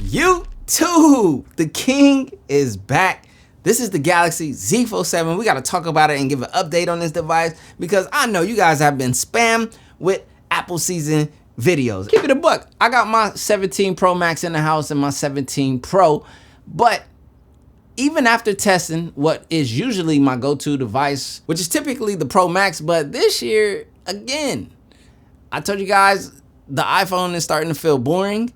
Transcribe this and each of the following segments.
YouTube, the king is back. This is the Galaxy Z Fold 7. We got to talk about it and give an update on this device because I know you guys have been spammed with Apple season videos. Keep it a buck. I got my 17 Pro Max in the house and my 17 Pro, but even after testing what is usually my go-to device, which is typically the Pro Max, but this year, again, I told you guys the iPhone is starting to feel boring.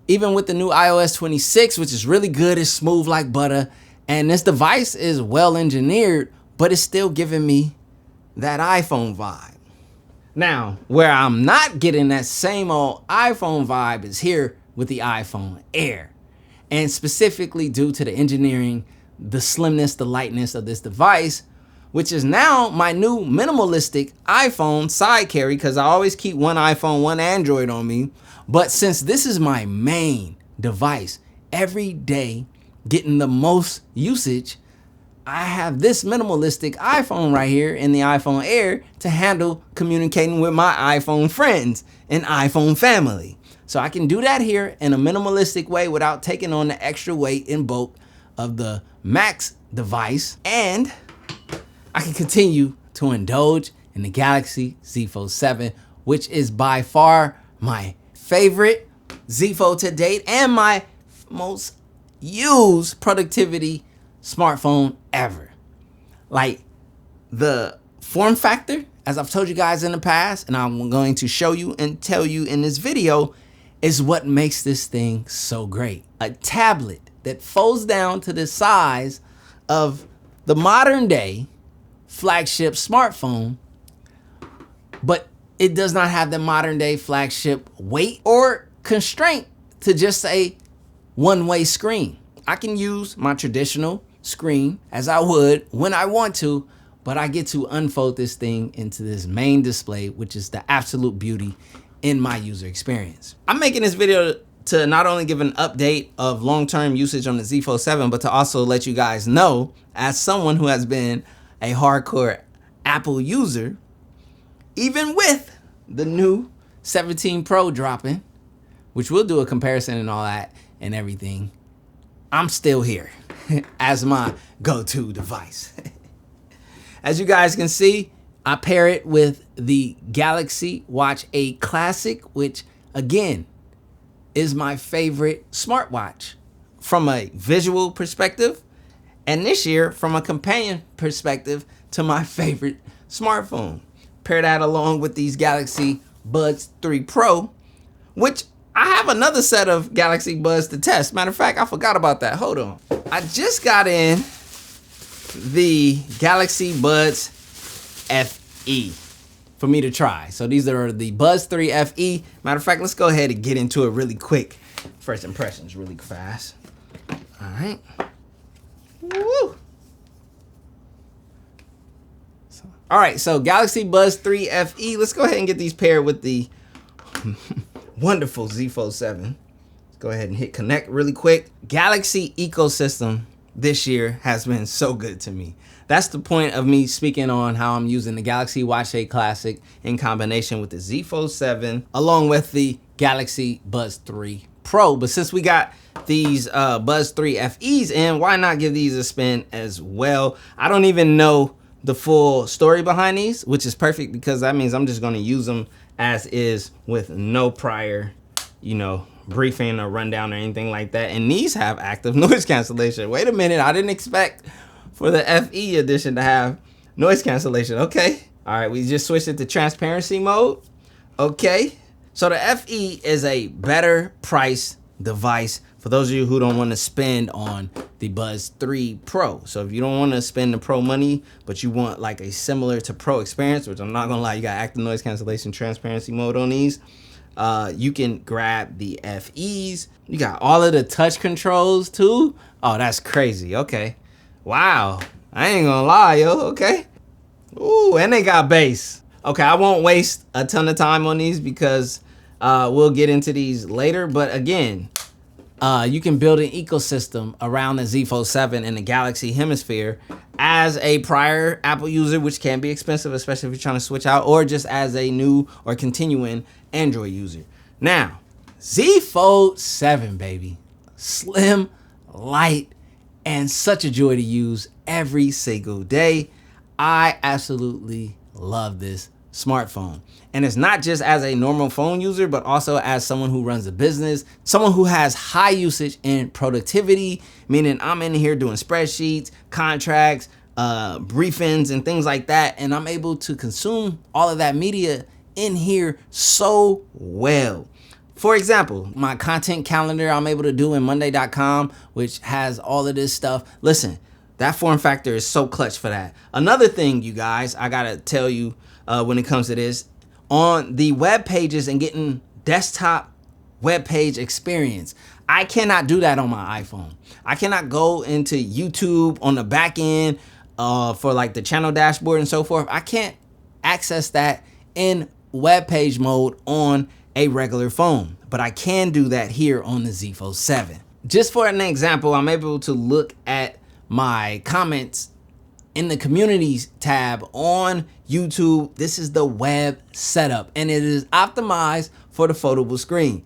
Even with the new iOS 26, which is really good, it's smooth like butter. And this device is well engineered, but it's still giving me that iPhone vibe. Now, where I'm not getting that same old iPhone vibe is here with the iPhone Air. And specifically due to the engineering, the slimness, the lightness of this device, which is now my new minimalistic iPhone side carry, because I always keep one iPhone, one Android on me. But since this is my main device, every day getting the most usage, I have this minimalistic iPhone right here in the iPhone Air to handle communicating with my iPhone friends and iPhone family. So I can do that here in a minimalistic way without taking on the extra weight and bulk of the Max device. And I can continue to indulge in the Galaxy Z Fold 7, which is by far my favorite Z Fold to date and my most used productivity smartphone ever. Like, the form factor, as I've told you guys in the past, and I'm going to show you and tell you in this video, is what makes this thing so great. A tablet that folds down to the size of the modern day flagship smartphone, but it does not have the modern day flagship weight or constraint to just a one-way screen. I can use my traditional screen as I would when I want to, but I get to unfold this thing into this main display, which is the absolute beauty in my user experience. I'm making this video to not only give an update of long-term usage on the Z Fold 7, but to also let you guys know, as someone who has been a hardcore Apple user, even with the new 17 Pro dropping, which we'll do a comparison and all that and everything, I'm still here as my go-to device. As you guys can see, I pair it with the Galaxy Watch 8 Classic, which again is my favorite smartwatch from a visual perspective, and this year from a companion perspective to my favorite smartphone. Pair that along with these Galaxy Buds 3 Pro, which I have another set of Galaxy Buds to test. Matter of fact, I forgot about that. Hold on. I just got in the Galaxy Buds FE for me to try. So these are the Buds 3 FE. Matter of fact, let's go ahead and get into it really quick. First impressions really fast. All right. Woo. All right, so Galaxy Buds 3 FE. Let's go ahead and get these paired with the wonderful Z Fold 7. Let's go ahead and hit connect really quick. Galaxy ecosystem this year has been so good to me. That's the point of me speaking on how I'm using the Galaxy Watch 8 Classic in combination with the Z Fold 7, along with the Galaxy Buds 3 Pro. But since we got these Buds 3 FEs in, why not give these a spin as well? I don't even know the full story behind these, which is perfect because that means I'm just going to use them as is with no prior, briefing or rundown or anything like that. And these have active noise cancellation. Wait a minute, I didn't expect for the FE edition to have noise cancellation. Okay. All right, we just switched it to transparency mode. Okay. So the FE is a better price device for those of you who don't want to spend on the Buds 3 Pro. So if you don't want to spend the Pro money, but you want like a similar to Pro experience, which I'm not gonna lie, you got active noise cancellation transparency mode on these, you can grab the FEs. You got all of the touch controls too. Oh, that's crazy. Okay. Wow. I ain't gonna lie, yo. Okay. Ooh, and they got bass. Okay, I won't waste a ton of time on these because we'll get into these later. But again, you can build an ecosystem around the Z Fold 7 in the Galaxy hemisphere as a prior Apple user, which can be expensive, especially if you're trying to switch out, or just as a new or continuing Android user. Now, Z Fold 7, baby. slim, light, and such a joy to use every single day. I absolutely love this smartphone. And it's not just as a normal phone user, but also as someone who runs a business, someone who has high usage in productivity, meaning I'm in here doing spreadsheets, contracts, briefings, and things like that. And I'm able to consume all of that media in here so well. For example, my content calendar I'm able to do in Monday.com, which has all of this stuff. Listen, that form factor is so clutch for that. Another thing, you guys, I gotta tell you when it comes to this, on the web pages and getting desktop web page experience, I cannot do that on my iPhone. I cannot go into YouTube on the back end for like the channel dashboard and so forth. I can't access that in web page mode on a regular phone, but I can do that here on the Z Fold 7. Just for an example, I'm able to look at my comments in the communities tab on YouTube. This is the web setup, and it is optimized for the foldable screen.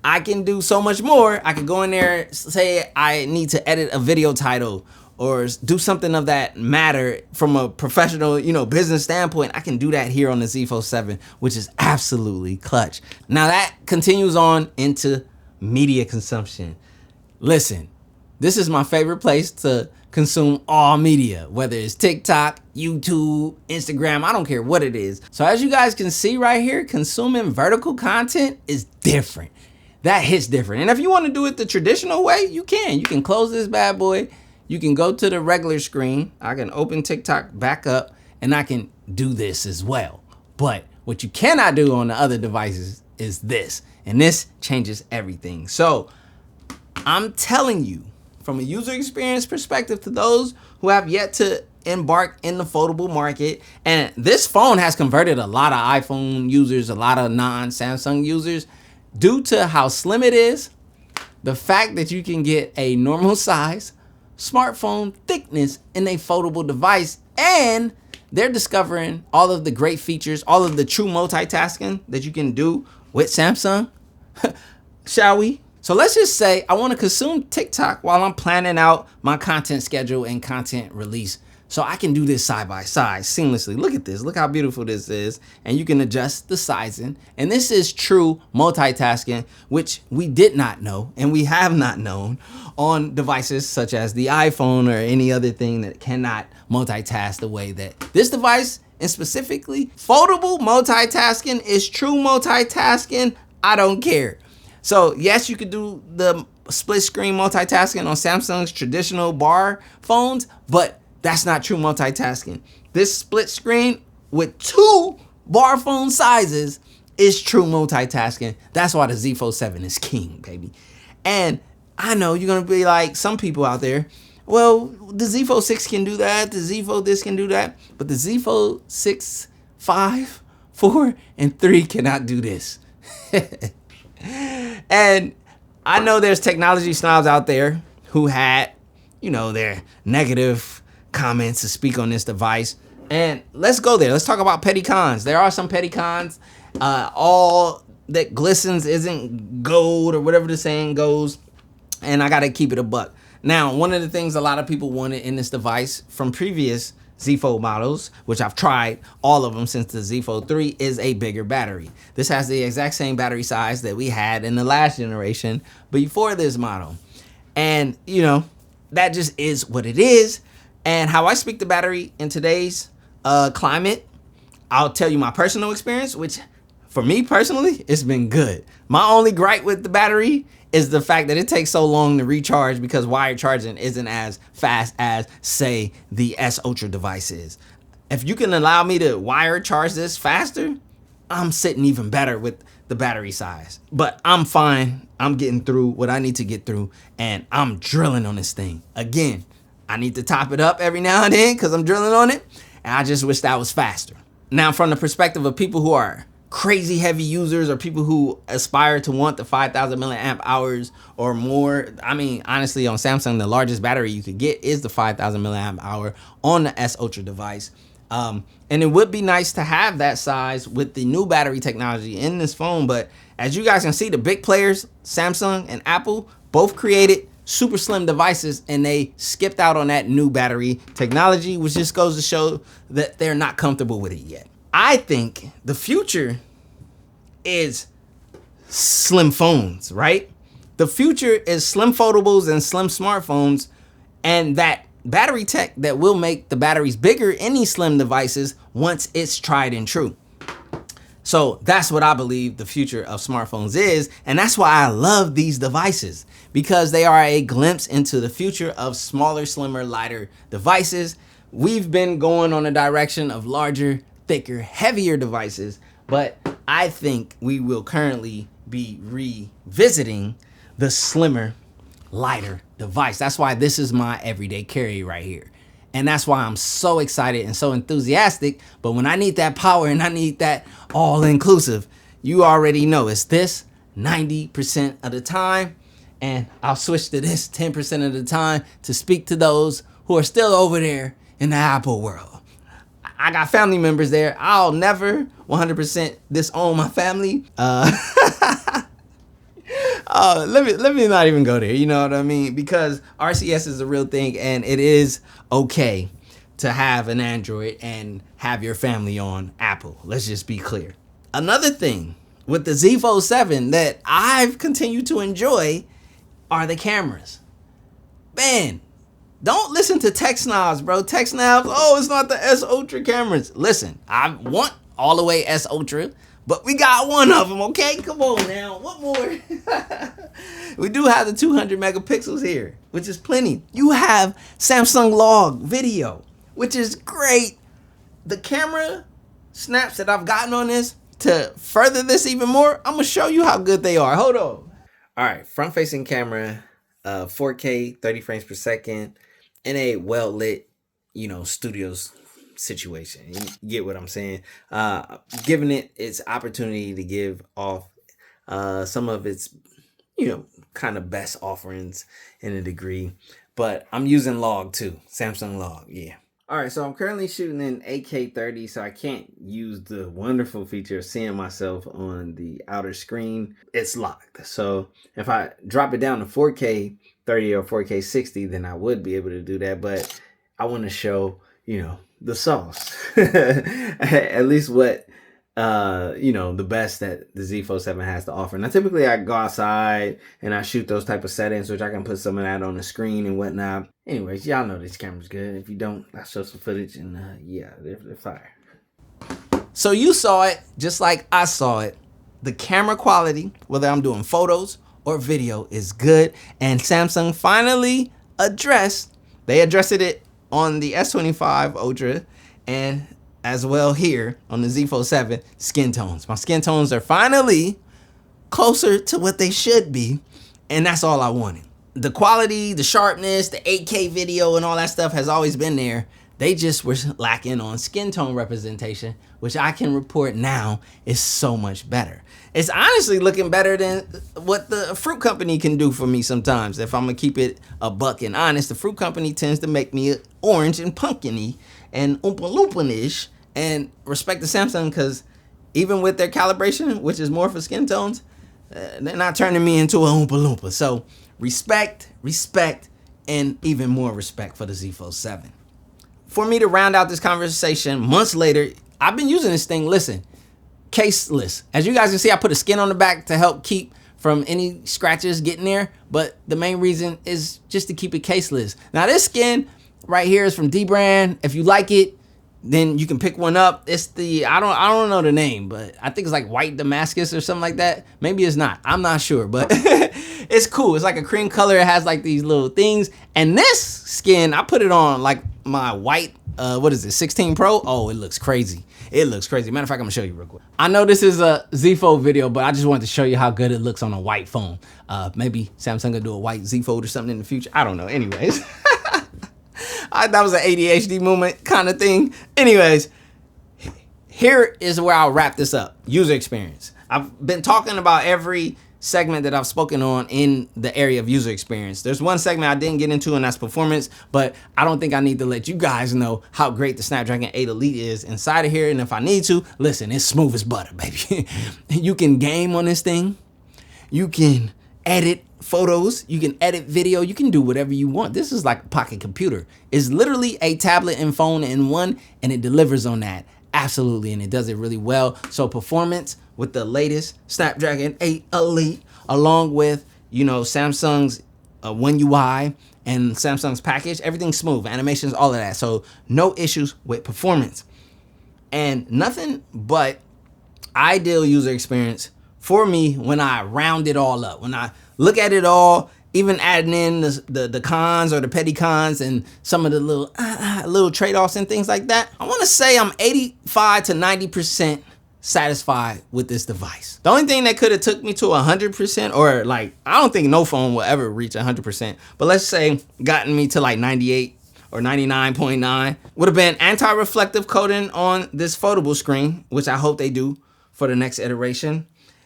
I can do so much more. I could go in there, say I need to edit a video title or do something of that matter from a professional, business standpoint. I can do that here on the Z Fold 7, which is absolutely clutch. Now that continues on into media consumption. Listen, this is my favorite place to consume all media, whether it's TikTok, YouTube, Instagram, I don't care what it is. So as you guys can see right here, consuming vertical content is different. That hits different. And if you want to do it the traditional way, you can. You can close this bad boy. You can go to the regular screen. I can open TikTok back up and I can do this as well. But what you cannot do on the other devices is this. And this changes everything. So I'm telling you, from a user experience perspective, to those who have yet to embark in the foldable market, and this phone has converted a lot of iPhone users, a lot of non-Samsung users, due to how slim it is, the fact that you can get a normal size smartphone thickness in a foldable device, and they're discovering all of the great features, all of the true multitasking that you can do with Samsung. Shall we? So let's just say I want to consume TikTok while I'm planning out my content schedule and content release. So I can do this side by side seamlessly. Look at this. Look how beautiful this is. And you can adjust the sizing. And this is true multitasking, which we did not know and we have not known on devices such as the iPhone or any other thing that cannot multitask the way that this device, and specifically foldable multitasking, is true multitasking. I don't care. So yes, you could do the split screen multitasking on Samsung's traditional bar phones, but that's not true multitasking. This split screen with two bar phone sizes is true multitasking. That's why the Z Fold 7 is king, baby. And I know you're gonna be like some people out there, well, the Z Fold 6 can do that, the Z Fold this can do that, but the Z Fold 6, 5, 4, and 3 cannot do this. And I know there's technology snobs out there who had, their negative comments to speak on this device. And let's go there. Let's talk about petty cons. There are some petty cons. All that glistens isn't gold, or whatever the saying goes. And I got to keep it a buck. Now, one of the things a lot of people wanted in this device from previous Z Fold models, which I've tried all of them since the Z Fold 3, is a bigger battery. This has the exact same battery size that we had in the last generation before this model. And, that just is what it is. And how I speak the battery in today's climate, I'll tell you my personal experience, which for me personally, it's been good. My only gripe with the battery is the fact that it takes so long to recharge because wired charging isn't as fast as, say, the S Ultra device is. If you can allow me to wire charge this faster, I'm sitting even better with the battery size. But I'm fine. I'm getting through what I need to get through, and I'm drilling on this thing. Again, I need to top it up every now and then because I'm drilling on it, and I just wish that was faster. Now, from the perspective of people who are crazy heavy users or people who aspire to want the 5,000 milliamp hours or more, I mean, honestly, on Samsung, the largest battery you could get is the 5,000 milliamp hour on the S Ultra device. And it would be nice to have that size with the new battery technology in this phone, but As you guys can see, the big players, Samsung and Apple, both created super slim devices, and they skipped out on that new battery technology, which just goes to show that they're not comfortable with it yet. I think the future is slim phones, right? The future is slim foldables and slim smartphones, and that battery tech that will make the batteries bigger in these slim devices once it's tried and true. So that's what I believe the future of smartphones is, and that's why I love these devices, because they are a glimpse into the future of smaller, slimmer, lighter devices. We've been going on a direction of larger, thicker, heavier devices, but I think we will currently be revisiting the slimmer, lighter device. That's why this is my everyday carry right here. And that's why I'm so excited and so enthusiastic. But when I need that power and I need that all-inclusive, you already know it's this 90% of the time. And I'll switch to this 10% of the time to speak to those who are still over there in the Apple world. I got family members there. I'll never 100% disown my family. Let me not even go there. You know what I mean? Because RCS is a real thing, and it is okay to have an Android and have your family on Apple. Let's just be clear. Another thing with the Z Fold 7 that I've continued to enjoy are the cameras. Man, don't listen to tech snobs, bro. Tech snobs, oh, it's not the S Ultra cameras. Listen, I want all the way S Ultra, but we got one of them, okay? Come on now, what more? We do have the 200 megapixels here, which is plenty. You have Samsung Log video, which is great. The camera snaps that I've gotten on this, to further this even more, I'm gonna show you how good they are. Hold on. All right, front-facing camera, 4K, 30 frames per second, in a well-lit, studios situation. You get what I'm saying? Giving it its opportunity to give off some of its, kind of best offerings in a degree. But I'm using Log too, Samsung Log, yeah. All right, so I'm currently shooting in 8K 30, so I can't use the wonderful feature of seeing myself on the outer screen. It's locked. So if I drop it down to 4K 30 or 4K 60, then I would be able to do that. But I want to show, the sauce. At least what, the best that the Z Fold 7 has to offer. Now, typically I go outside and I shoot those type of settings, which I can put some of that on the screen and whatnot. Anyways, y'all know this camera's good. If you don't, I'll show some footage, and yeah, they're fire. So you saw it just like I saw it. The camera quality, whether I'm doing photos or video, is good. And Samsung finally addressed it on the S25 Ultra, and as well here on the Z Fold 7, skin tones. My skin tones are finally closer to what they should be, and that's all I wanted. The quality, the sharpness, the 8K video and all that stuff has always been there. They just were lacking on skin tone representation, which I can report now is so much better. It's honestly looking better than what the fruit company can do for me sometimes. If I'm gonna keep it a buck and honest, the fruit company tends to make me orange and pumpkin-y and Oompa Loompa-ish. And respect to Samsung, because even with their calibration, which is more for skin tones, they're not turning me into a Oompa Loompa. So respect, and even more respect for the Z Fold 7. For me to round out this conversation, months later, I've been using this thing, listen, caseless. As you guys can see, I put a skin on the back to help keep from any scratches getting there, but the main reason is just to keep it caseless. Now this skin right here is from D brand. If you like it, then you can pick one up. It's the, I don't know the name, but I think it's like white Damascus or something like that. Maybe it's not, I'm not sure, but it's cool. It's like a cream color. It has like these little things. And this skin, I put it on like my white, 16 Pro? Oh, it looks crazy. It looks crazy. Matter of fact, I'm gonna show you real quick. I know this is a Z Fold video, but I just wanted to show you how good it looks on a white phone. Maybe Samsung will do a white Z Fold or something in the future. I don't know. Anyways. That was an ADHD moment kind of thing. Anyways, here is where I'll wrap this up. User experience. I've been talking about every segment that I've spoken on in the area of user experience. There's one segment I didn't get into, and that's performance, but I don't think I need to let you guys know how great the Snapdragon 8 Elite is inside of here. And if I need to, listen, it's smooth as butter, baby. You can game on this thing. You can edit photos, you can edit video, you can do whatever you want. This is like a pocket computer. It's literally a tablet and phone in one, and it delivers on that. Absolutely, and it does it really well. So performance with the latest Snapdragon 8 Elite, along with, you know, Samsung's One UI and Samsung's package, everything's smooth, animations, all of that. So no issues with performance. And nothing but ideal user experience for me when I round it all up. When I look at it all, even adding in the cons or the petty cons and some of the little trade-offs and things like that, I want to say I'm 85 to 90% satisfied with this device. The only thing that could have took me to 100%, or like, I don't think no phone will ever reach 100%, but let's say gotten me to like 98 or 99.9, would have been anti-reflective coating on this foldable screen, which I hope they do for the next iteration.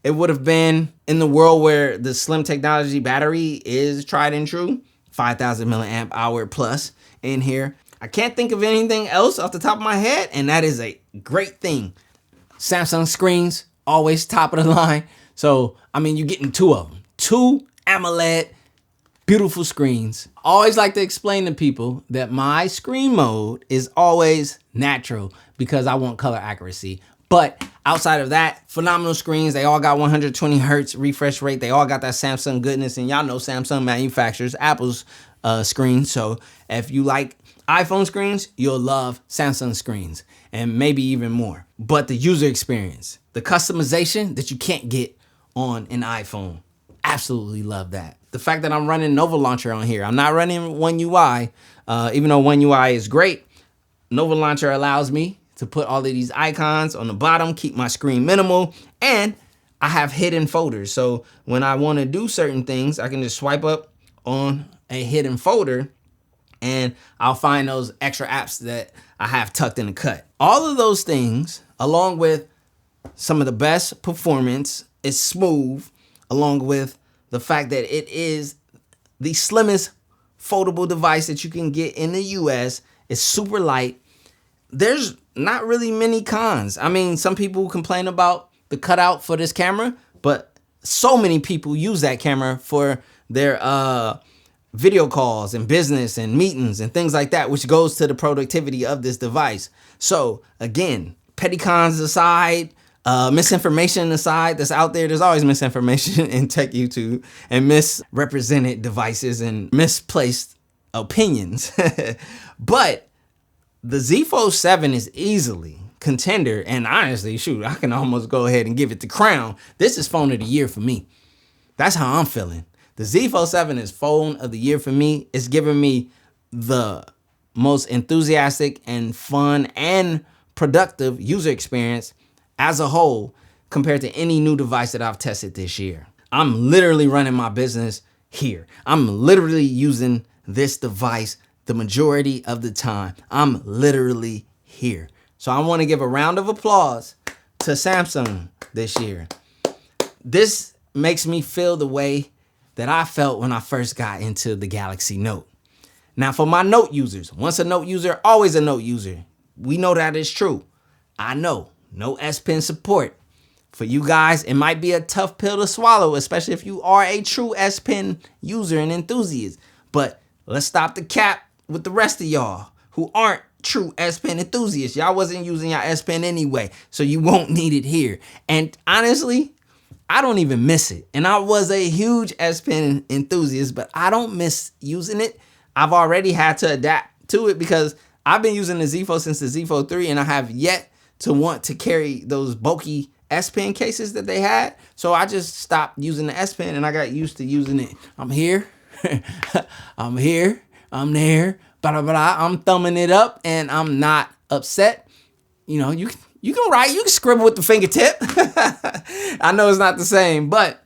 It would have been in the world where the slim technology battery is tried and true, 5,000 milliamp hour plus in here. I can't think of anything else off the top of my head, and that is a great thing. Samsung screens, always top of the line. So, I mean, you're getting two of them. Two AMOLED, beautiful screens. I always like to explain to people that my screen mode is always natural because I want color accuracy. But outside of that, phenomenal screens. They all got 120 hertz refresh rate. They all got that Samsung goodness. And y'all know Samsung manufactures Apple's screens. So if you like iPhone screens, you'll love Samsung screens, and maybe even more. But the user experience, the customization that you can't get on an iPhone, absolutely love that. The fact that I'm running Nova Launcher on here, I'm not running One UI, even though One UI is great. Nova Launcher allows me to put all of these icons on the bottom, keep my screen minimal, and I have hidden folders. So when I want to do certain things, I can just swipe up on a hidden folder and I'll find those extra apps that I have tucked in the cut. All of those things, along with some of the best performance, it's smooth, along with the fact that it is the slimmest foldable device that you can get in the US. It's super light. There's not really many cons. I mean, some people complain about the cutout for this camera, but so many people use that camera for their video calls and business and meetings and things like that, which goes to the productivity of this device. So again, petty cons aside, misinformation aside that's out there, there's always misinformation in tech YouTube and misrepresented devices and misplaced opinions. But the Z Fold 7 is easily contender, and honestly, shoot, I can almost go ahead and give it the crown. This is phone of the year for me. That's how I'm feeling. The Z Fold 7 is phone of the year for me. It's giving me the most enthusiastic and fun and productive user experience as a whole compared to any new device that I've tested this year. I'm literally running my business here. I'm literally using this device the majority of the time. I'm literally here. So I want to give a round of applause to Samsung this year. This makes me feel the way that I felt when I first got into the Galaxy Note. Now for my Note users, once a Note user, always a Note user. We know that is true. I know, no S Pen support. For you guys, it might be a tough pill to swallow, especially if you are a true S Pen user and enthusiast. But let's stop the cap with the rest of y'all who aren't true S Pen enthusiasts. Y'all wasn't using your S Pen anyway, so you won't need it here. And honestly, I don't even miss it. And I was a huge S Pen enthusiast, but I don't miss using it. I've already had to adapt to it because I've been using the Z Fold since the Z Fold 3, and I have yet to want to carry those bulky S Pen cases that they had. So I just stopped using the S Pen and I got used to using it. I'm here, I'm here, I'm there, blah, blah, blah. I'm thumbing it up and I'm not upset. You know, you can write, you can scribble with the fingertip. I know it's not the same, but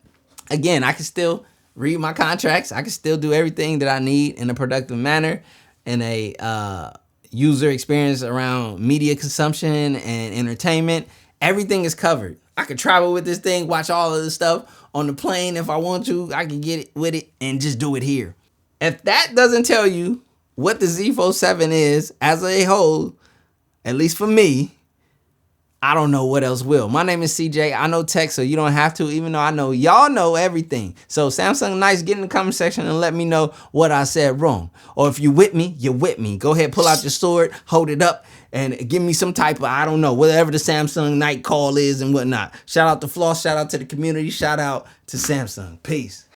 again, I can still read my contracts. I can still do everything that I need in a productive manner, in a user experience around media consumption and entertainment. Everything is covered. I could travel with this thing, watch all of this stuff on the plane if I want to. I can get it with it and just do it here. If that doesn't tell you what the Z Fold 7 is as a whole, at least for me, I don't know what else will. My name is CJ. I know tech, so you don't have to, even though I know y'all know everything. So Samsung Nice, get in the comment section and let me know what I said wrong. Or if you with me, you're with me. Go ahead, pull out your sword, hold it up, and give me some type of, I don't know, whatever the Samsung Night call is and whatnot. Shout out to Floss, shout out to the community, shout out to Samsung. Peace.